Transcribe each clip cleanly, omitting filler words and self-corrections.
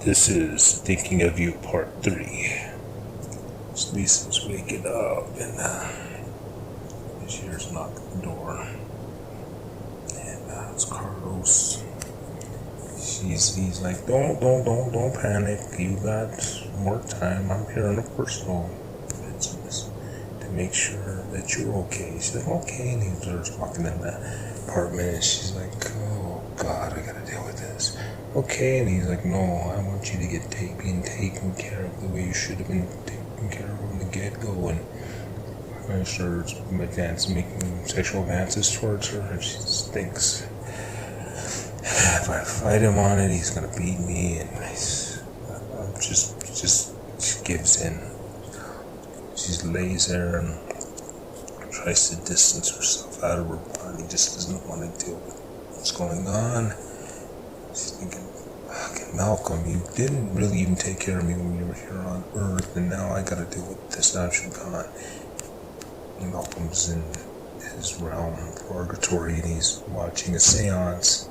This is Thinking of You Part 3. So Lisa's waking up and she hears a knock at the door. And it's Carlos. He's like, don't panic. You got more time. I'm here on a personal business to make sure that you're okay. She's like, okay. And he starts walking in the apartment and she's like, oh God, I gotta deal with this. Okay. And he's like, no, I want you to get being taken care of the way you should have been taken care of from the get-go. And I starts making sexual advances towards her, and she thinks, if I fight him on it, he's gonna beat me, and she gives in. She lays there and tries to distance herself out of her body, just doesn't want to deal with what's going on. She's thinking, fucking Malcolm, you didn't really even take care of me when you were here on Earth, and now I gotta deal with this now she's gone. And Malcolm's in his realm of purgatory, and he's watching a seance.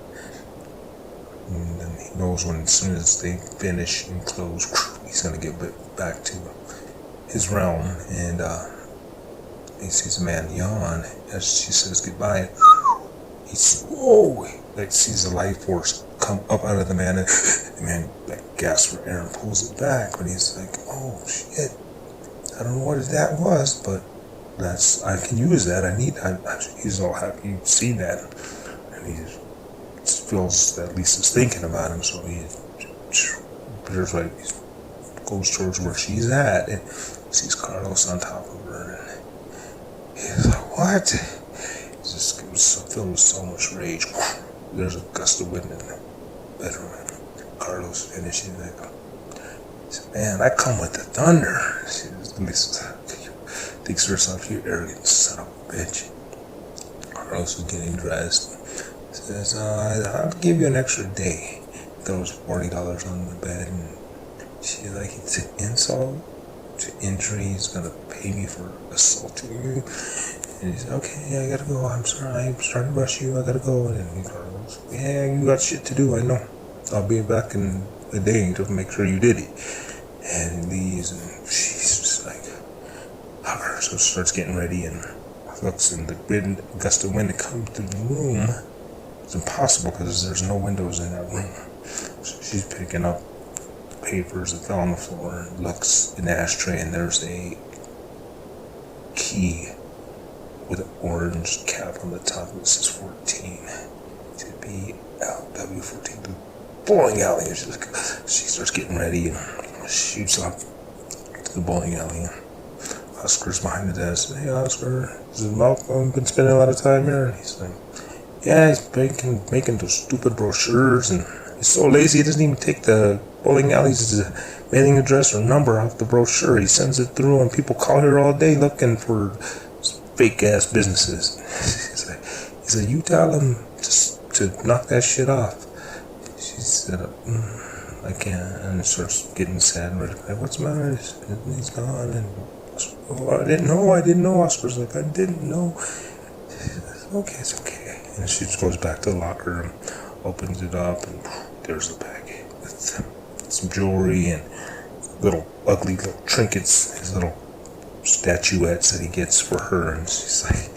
And then he knows when as soon as they finish and close, he's gonna get back to his realm, and he sees a man yawn as she says goodbye. He's sees the life force come up out of the man, and the man gasps for air and pulls it back. But he's like, oh shit, I don't know what that was, but I can use that. He's all happy to see that, and he feels that Lisa's thinking about him, so he goes towards where she's at and sees Carlos on top of her, and he's like, what? He's just filled with so much rage. There's a gust of wind in the bedroom, and Carlos finishes like, man, I come with the thunder. Lisa thinks to herself, you arrogant son of a bitch. Carlos is getting dressed. Says, I'll give you an extra day. Throws $40 on the bed, and she's like, it's an insult to injury. He's gonna pay me for assaulting you. And he's like, okay, I gotta go. I'm sorry to rush you. I gotta go. And he goes, yeah, you got shit to do. I know. I'll be back in a day to make sure you did it. And he leaves, and she's just like, so starts getting ready and looks in the gust of wind to come through the room. It's impossible because there's no windows in that room. So she's picking up papers that fell on the floor and looks in the ashtray, and there's a key with an orange cap on the top. It says 14. To be LW14, the bowling alley. She starts getting ready and shoots up to the bowling alley. Oscar's behind the desk. Hey Oscar, has Malcolm been spending a lot of time here? And he's like, yeah, he's making those stupid brochures, and he's so lazy he doesn't even take the bowling alley's mailing address or number off the brochure. He sends it through, and people call here all day looking for fake ass businesses. He's like, you tell him to knock that shit off. She said, I can't, and starts getting sad. Like, what's the matter? He's gone, and oh, I didn't know. Oscar's like, I didn't know. Okay, it's okay. And she just goes back to the locker and opens it up, and there's the bag with some jewelry and little ugly little trinkets, his little statuettes that he gets for her. And she's like,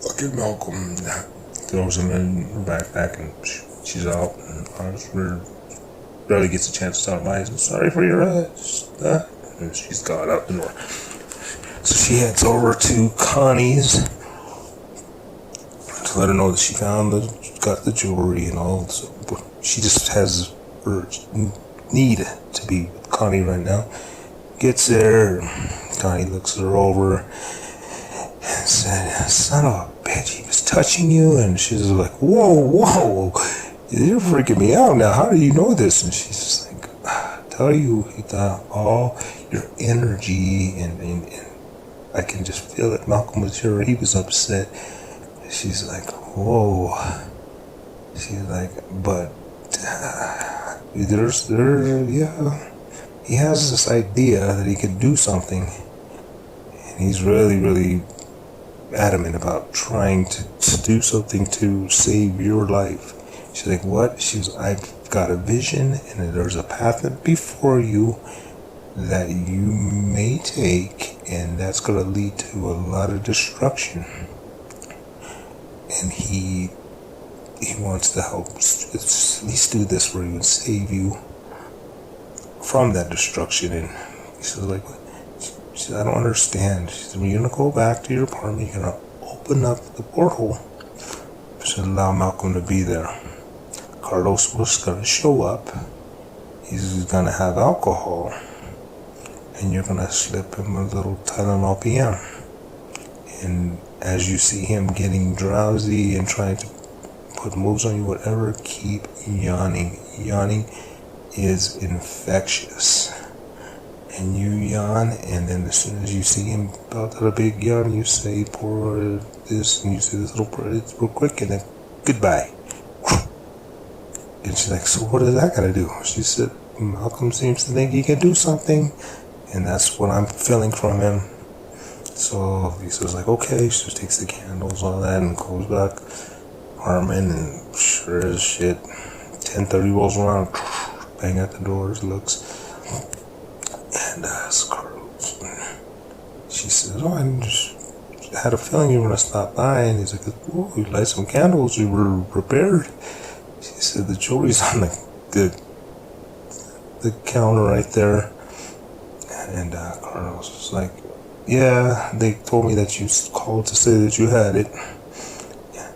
look at Malcolm. Throws them in her backpack, and she's out. And Oscar barely gets a chance to tell him, I'm sorry for your and she's gone out the door. So she heads over to Connie's to let her know that she got the jewelry and all. So she just has her need to be with Connie right now. Gets there, Connie looks her over and said, son of a bitch, he was touching you? And she's like, whoa, you're freaking me out now. How do you know this? And she's just like, tell you all your energy, and I can just feel it. Malcolm was here, he was upset. She's like, whoa. She's like, but he has this idea that he could do something, and he's really, really adamant about trying to do something to save your life. She's like, what? She was, I've got a vision, and there's a path before you that you may take, and that's going to lead to a lot of destruction. And he wants to help at least do this where he would save you from that destruction. And he says, like, she said, I don't understand. She said, when you're going to go back to your apartment, you're going to open up the portal. She said, allow Malcolm to be there. Carlos was going to show up. He's going to have alcohol. And you're going to slip him a little Tylenol PM. And as you see him getting drowsy and trying to put moves on you, whatever, keep yawning. Yawning is infectious. And you yawn, and then as soon as you see him about to a big yawn, you say, pour this, and you say this little prayer, it's real quick, and then goodbye. And she's like, so what does that got to do? She said, Malcolm seems to think he can do something, and that's what I'm feeling from him. So he says, like, okay. She just takes the candles, all that, and goes back. Harmon, and sure as shit, 10:30 rolls around, bang at the doors, looks, and it's Carlos. She says, oh, I just had a feeling you were going to stop by. And he's like, oh, you light some candles, you were prepared. She said, the jewelry's on the counter right there. And Carlos was like, yeah, they told me that you called to say that you had it.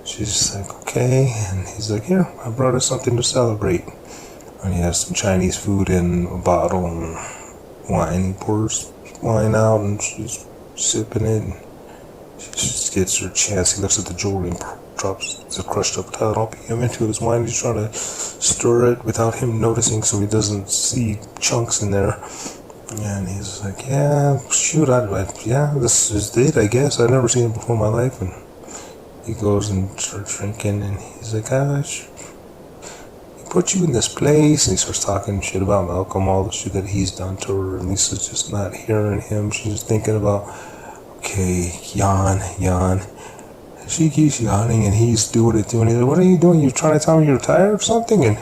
She's just like, okay. And he's like, here, I brought us something to celebrate. And he has some Chinese food in a bottle and wine. He pours wine out and she's sipping it. And she just gets her chance. He looks at the jewelry and drops the crushed up Tylenol PM into his wine. He's trying to stir it without him noticing so he doesn't see chunks in there. And he's like, yeah, shoot, yeah, this is it, I guess. I've never seen it before in my life. And he goes and starts drinking, and he's like, he put you in this place, and he starts talking shit about Malcolm, all the shit that he's done to her, and Lisa's just not hearing him. She's just thinking about, okay, yawn. And she keeps yawning, and he's doing it, he's like, what are you doing? You trying to tell me you're tired or something? And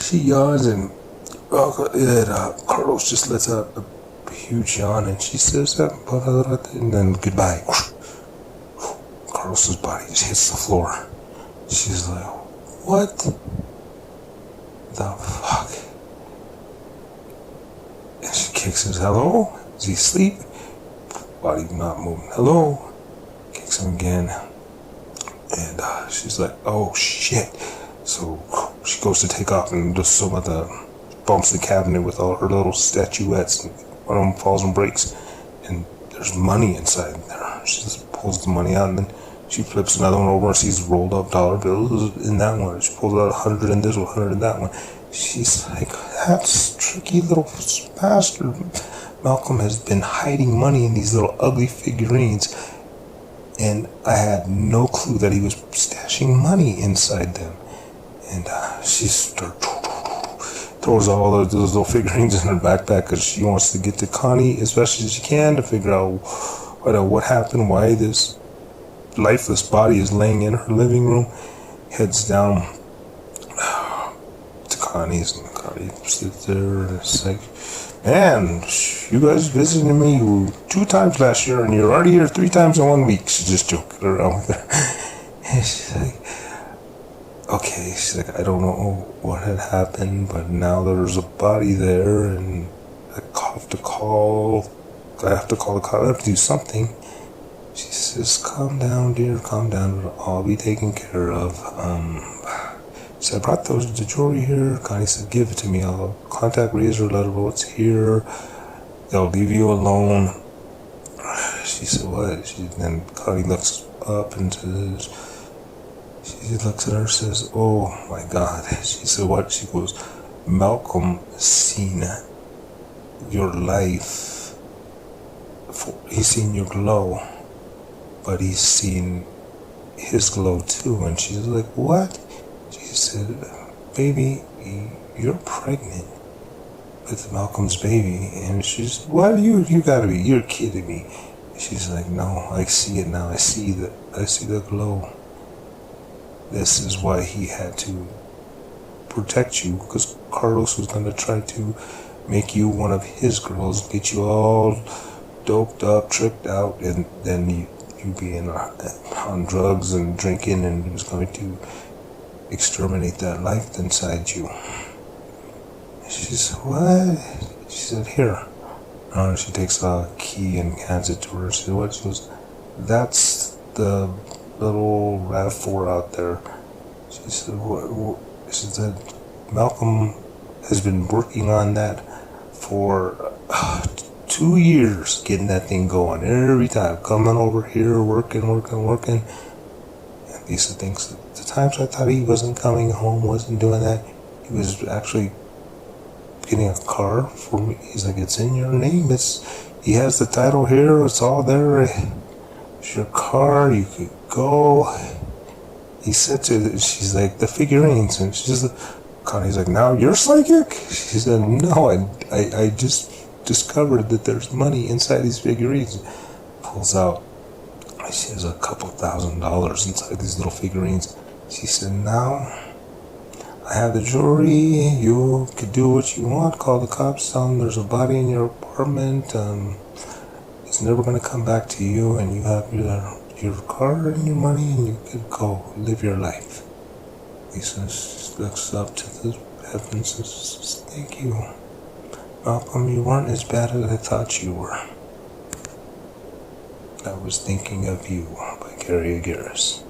she yawns, and Carlos just lets out a huge yawn, and she says that, and then goodbye. Carlos's body just hits the floor. She's like, what the fuck? And she kicks him, hello? Is he asleep? Body not moving. Hello? Kicks him again. And she's like, oh shit. So she goes to take off and does some of the bumps the cabinet with all her little statuettes, and one of them falls and breaks, and there's money inside there. She just pulls the money out, and then she flips another one over and sees rolled up dollar bills in that one. She pulls out 100 in this one, 100 in that one. She's like, that tricky little bastard. Malcolm has been hiding money in these little ugly figurines, and I had no clue that he was stashing money inside them. And she throws all those little figurines in her backpack because she wants to get to Connie as best as she can to figure out what happened, why this lifeless body is laying in her living room. Heads down to Connie's, and Connie sits there and it's like, man, you guys visited me 2 times last year and you're already here 3 times in 1 week. She's just joking around with her. And she's like, okay, she's like, I don't know what had happened, but now there's a body there, and I have to call the cops. I have to do something. She says, calm down, dear, calm down. It'll all be taken care of. So I brought the jewelry here. Connie said, give it to me. I'll contact Razor, let her know it's here. They'll leave you alone. She said, what? Then Connie looks up and says, she looks at her and says, oh my God. She said, what? She goes, Malcolm seen your life. He's seen your glow, but he's seen his glow too. And she's like, what? She said, baby, you're pregnant with Malcolm's baby. And she's, what? You gotta be, you're kidding me. She's like, no, I see it now. I see the glow. this is why he had to protect you, because Carlos was going to try to make you one of his girls, get you all doped up, tricked out, and then you being on drugs and drinking, and he was going to exterminate that life inside you. She said, what? She said, here. She takes a key and hands it to her. She said, what? She goes, that's the little RAV4 out there. She said, what? She said, Malcolm has been working on that for 2 years, getting that thing going. Every time, coming over here, working. And Lisa thinks that the times I thought he wasn't coming home, wasn't doing that, he was actually getting a car for me. He's like, it's in your name. He has the title here. It's all there. It's your car. You could go. He said to, she's like, the figurines, and she's like, Connie's like, now you're psychic? She said, no, I just discovered that there's money inside these figurines. Pulls out, she has a couple $1,000s inside these little figurines. She said, now I have the jewelry, you could do what you want, call the cops, tell them there's a body in your apartment, it's never going to come back to you, and you have your car and your money, and you could go live your life. Lisa looks up to the heavens and says, thank you, Malcolm, you weren't as bad as I thought you were. I was thinking of you by Gary Agurries.